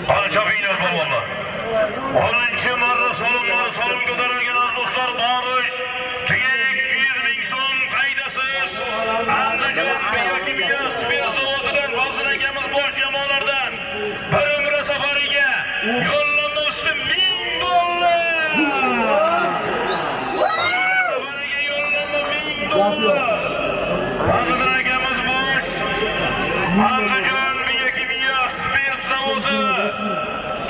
Qancha bino bo'lmoqlar. 10-marra solim ko'tarilgan do'stlar borish. Tugak 100 ming so'm foydasiz. Andijon biokimyo zavodidan Bosin akamiz bosh yamonlardan bir umra safariga yo'llanma usti $1000. Bosin akamiz bosh Andijon biokimyo zavodi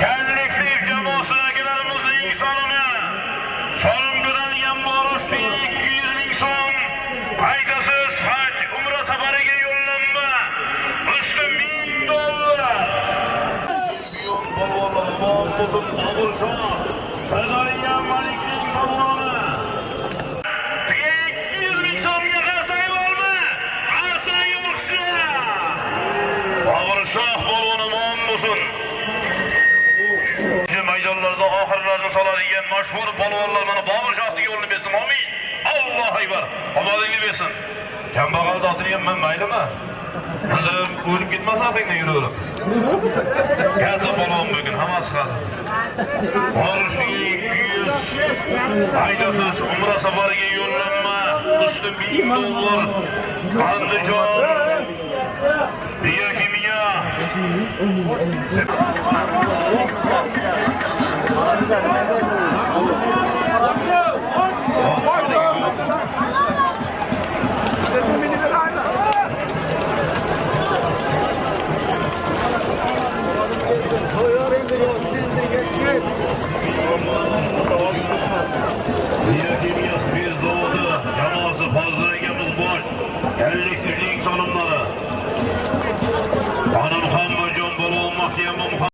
Kalliklik jamoasi akalarimizning sonini solim ko'tarilgan borish 200 ming so'm foydasiz haj umra safariga yo'llanma usti maydonlarda oxirlarni soladigan mashhur polvonlar mana Bobur shohga yo'lni bersin. Amin. Allohu akbar. Omadingni bersin. Kambag'al otini ham maylimi? Qilib o'lib ketmasa atingdan yuraverib. Katta polvon bugun hammasi qildi. Borishning 200 foydasiz umra safariga yo'llanma usti $1000. Andijon biokimyo Hadi